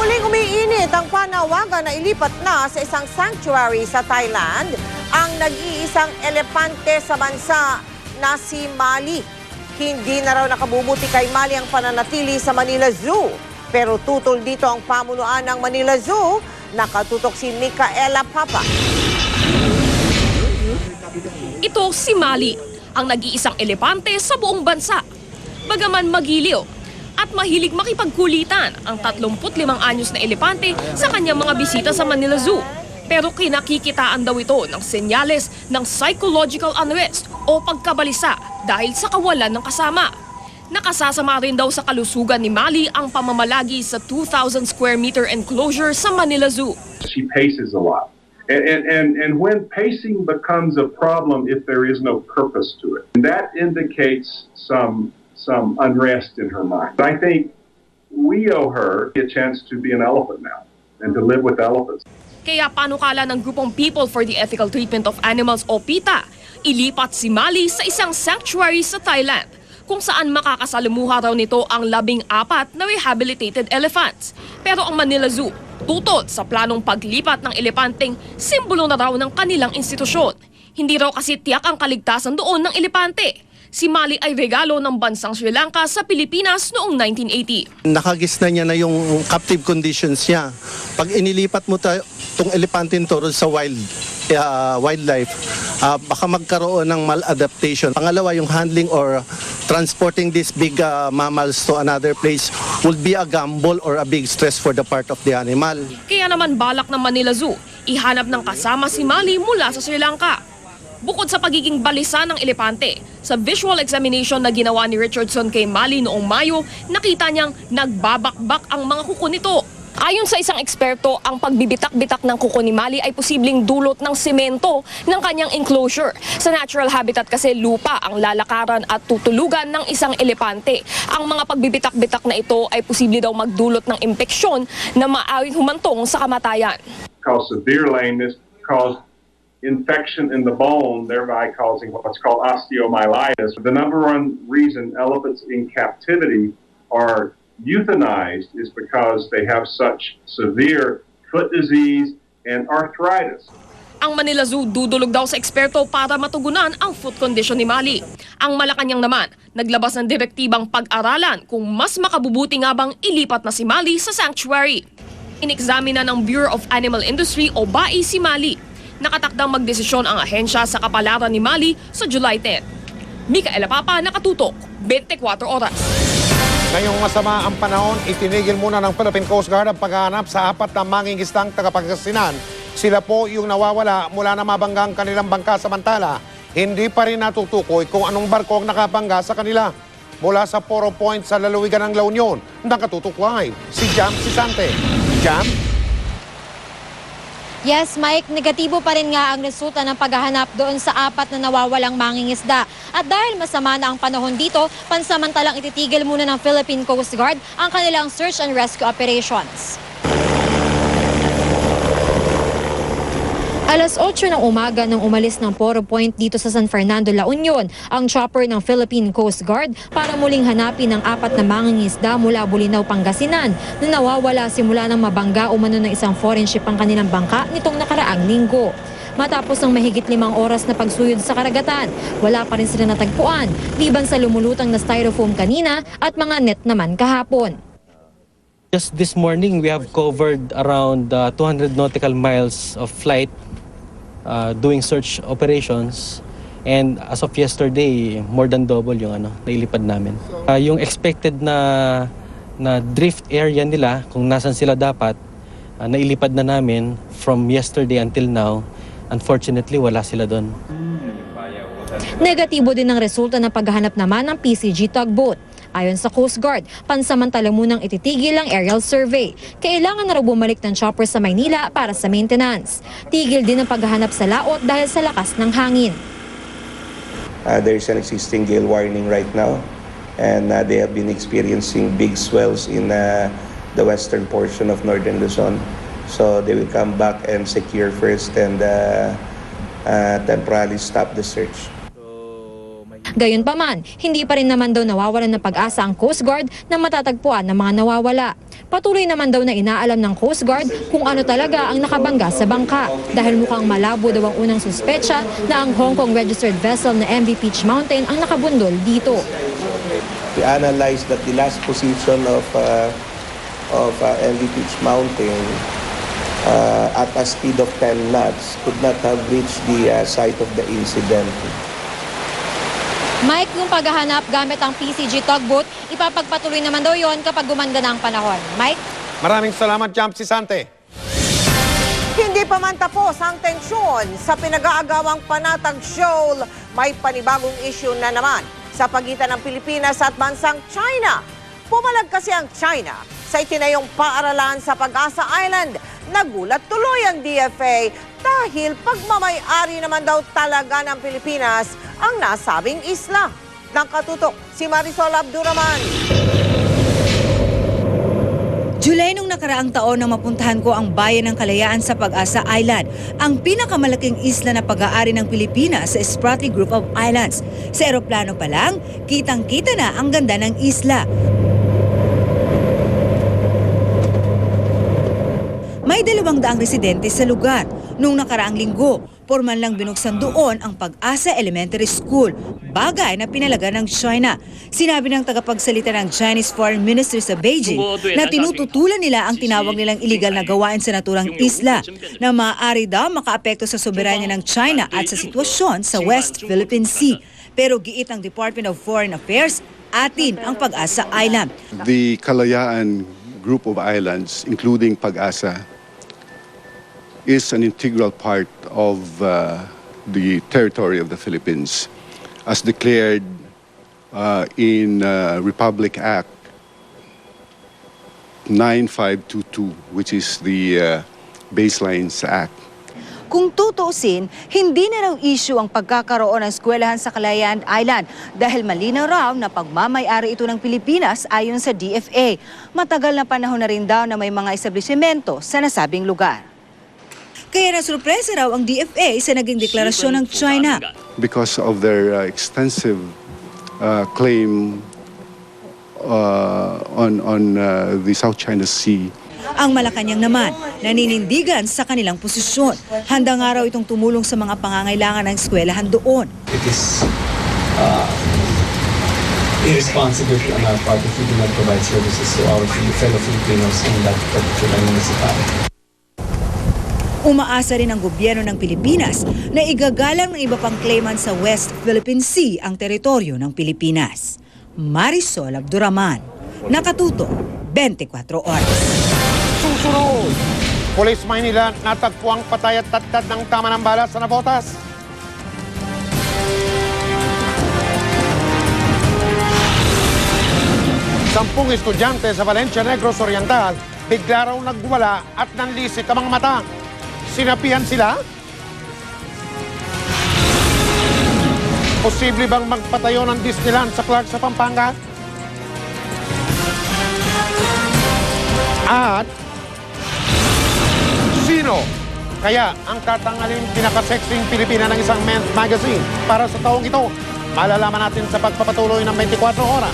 Muling umiinit ang panawagan na ilipat na sa isang sanctuary sa Thailand ang nag-iisang elepante sa bansa na si Mali. Hindi na raw nakabubuti kay Mali ang pananatili sa Manila Zoo. Pero tutol dito ang pamunuan ng Manila Zoo. Nakatutok si Micaela Papa. Ito si Mali, ang nag-iisang elepante sa buong bansa. Bagaman magiliw at mahilig makipagkulitan ang 35 anyos na elepante sa kanyang mga bisita sa Manila Zoo. Pero kinakikitaan daw ito ng senyales ng psychological unrest o pagkabalisa dahil sa kawalan ng kasama. Nakasasama rin daw sa kalusugan ni Mali ang pamamalagi sa 2,000 square meter enclosure sa Manila Zoo. She paces a lot. And when pacing becomes a problem if there is no purpose to it, that indicates some unrest in her mind. I think we owe her a chance to be an elephant now and to live with elephants. Kaya panukala ng grupong People for the Ethical Treatment of Animals o PETA, ilipat si Mali sa isang sanctuary sa Thailand kung saan makakasalumuha raw nito ang 14 na rehabilitated elephants. Pero ang Manila Zoo, tutol sa planong paglipat ng elepanteng simbolo na raw ng kanilang institusyon. Hindi raw kasi tiyak ang kaligtasan doon ng elepante. Si Mali ay regalo ng bansang Sri Lanka sa Pilipinas noong 1980. Nakagis na niya na yung captive conditions niya. Pag inilipat mo itong elepante nito sa wildlife, baka magkaroon ng maladaptation. Pangalawa, yung handling or transporting these big mammals to another place would be a gamble or a big stress for the part of the animal. Kaya naman balak ng Manila Zoo, ihanap ng kasama si Mali mula sa Sri Lanka. Bukod sa pagiging balisa ng elepante, sa visual examination na ginawa ni Richardson kay Mali noong Mayo, nakita niyang nagbabakbak ang mga kuko nito. Ayon sa isang eksperto, ang pagbibitak-bitak ng kuko ni Mali ay posibleng dulot ng semento ng kanyang enclosure. Sa natural habitat kasi lupa ang lalakaran at tutulugan ng isang elepante. Ang mga pagbibitak-bitak na ito ay posible daw magdulot ng impeksyon na maaaring humantong sa kamatayan. Cause severe lameness, cause infection in the bone, thereby causing what's called osteomyelitis. The number one reason elephants in captivity are euthanized is because they have such severe foot disease and arthritis. Ang Manila Zoo dudulog daw sa eksperto para matugunan ang foot condition ni Mali. Ang Malacanang naman, naglabas ng direktibang pag-aralan kung mas makabubuti nga bang ilipat na si Mali sa sanctuary. Inexamina ng Bureau of Animal Industry o BAI si Mali. Nakatakdang magdesisyon ang ahensya sa kapalaran ni Mali sa July 10. Micaela Papa, nakatutok, 24 oras. Ngayong masama ang panahon, itinigil muna ng Philippine Coast Guard ang paghahanap sa 4 na mangingisdang tagapagkasinan. Sila po yung nawawala mula na mabanggang kanilang bangka, samantala hindi pa rin natutukoy kung anong barko ang nakabangga sa kanila. Mula sa Poro Point sa lalawigan ng La Union, nakatutok live si Jam Sisante. Jam? Yes, Mike, negatibo pa rin nga ang resulta ng paghahanap doon sa 4 na nawawalang mangingisda. At dahil masama na ang panahon dito, pansamantalang ititigil muna ng Philippine Coast Guard ang kanilang search and rescue operations. Alas 8 ng umaga nang umalis ng Poro Point dito sa San Fernando, La Union, ang chopper ng Philippine Coast Guard para muling hanapin ang 4 na mangingisda mula Bulinaw, Pangasinan na nawawala simula ng mabangga umano ng isang foreign ship ang kanilang bangka nitong nakaraang linggo. Matapos ng mahigit 5 oras na pagsuyod sa karagatan, wala pa rin sila natagpuan, liban sa lumulutang na styrofoam kanina at mga net naman kahapon. Just this morning, we have covered around 200 nautical miles of flight doing search operations. And as of yesterday, more than double yung nailipad namin. Yung expected na drift area nila, kung nasan sila dapat, nailipad na namin from yesterday until now. Unfortunately, wala sila doon. Negatibo din ang resulta ng paghahanap naman ng PCG tugboat. Ayon sa Coast Guard, pansamantala munang ititigil ang aerial survey. Kailangan na raw bumalik ng chopper sa Maynila para sa maintenance. Tigil din ang paghahanap sa laot dahil sa lakas ng hangin. There is an existing gale warning right now, and they have been experiencing big swells in the western portion of northern Luzon. So they will come back and secure first and temporarily stop the search. Gayunpaman, hindi pa rin naman daw nawawalan ng pag-asa ang Coast Guard na matatagpuan ng mga nawawala. Patuloy naman daw na inaalam ng Coast Guard kung ano talaga ang nakabangga sa bangka dahil mukhang malabo daw ang unang suspetsya na ang Hong Kong registered vessel na MV Peach Mountain ang nakabundol dito. We analyzed that the last position of MV Peach Mountain at a speed of 10 knots could not have reached the site of the incident. Mike, yung paghahanap gamit ang PCG tugboat, ipapagpatuloy naman daw yon kapag gumanda na ang panahon. Mike? Maraming salamat, Jump Sisante. Hindi pa man tapos ang tensyon sa pinag-aagawang Panatag Shoal. May panibagong issue na naman sa pagitan ng Pilipinas at bansang China. Pumalag kasi ang China sa itinayong paaralan sa Pag-asa Island. Nagulat tuloy ang DFA dahil pagmamay-ari naman daw talaga ng Pilipinas ang nasabing isla. Nakatutok si Marisol Abduraman. July nung nakaraang taon nang mapuntahan ko ang bayan ng Kalayaan sa Pag-asa Island, ang pinakamalaking isla na pag-aari ng Pilipinas sa Spratly Group of Islands. Sa eroplano pa lang, kitang-kita na ang ganda ng isla. May 200 residente sa lugar. Noong nakaraang linggo, formal lang binuksan doon ang Pag-asa Elementary School, bagay na pinalaga ng China. Sinabi ng tagapagsalita ng Chinese Foreign Ministry sa Beijing na tinututulan nila ang tinawag nilang iligal na gawain sa naturang isla na maaari daw makaapekto sa soberanya ng China at sa sitwasyon sa West Philippine Sea. Pero giit ng Department of Foreign Affairs, atin ang Pag-asa Island. The Kalayaan Group of Islands, including Pag-asa, is an integral part of the territory of the Philippines, as declared in Republic Act 9522, which is the Baselines Act. Kung tutuusin, hindi na raw issue ang pagkakaroon ng eskwelahan sa Kalayaan Island dahil malinaw raw na pagmamay-ari ito ng Pilipinas ayon sa DFA. Matagal na panahon na rin daw na may mga establishmento sa nasabing lugar. Kaya nasurpresa raw ang DFA sa naging deklarasyon ng China. Because of their extensive claim on the South China Sea. Ang Malacanang naman, naninindigan sa kanilang posisyon. Handa nga raw itong tumulong sa mga pangangailangan ng eskwelahan doon. It is irresponsible on our part if we do not provide services to our fellow Filipinos in that particular municipality. Umaasa rin ang gobyerno ng Pilipinas na igagalang ng iba pang claimant sa West Philippine Sea ang teritoryo ng Pilipinas. Marisol Abduraman, Nakatuto, 24 Oras. Susunod! Police Maynila natagpuang patay at tatad ng tama ng bala sa Navotas. Sampung estudyante sa Valencia Negros Oriental bigla raw nagwala at nanlisik ang mga mata. Sinapihan sila? Posible bang magpatayo ng Disneyland sa Clark sa Pampanga? At sino kaya ang tatangalin pinaka-sexing Pilipina ng isang men's magazine para sa taong ito? Malalaman natin sa pagpapatuloy ng 24 oras.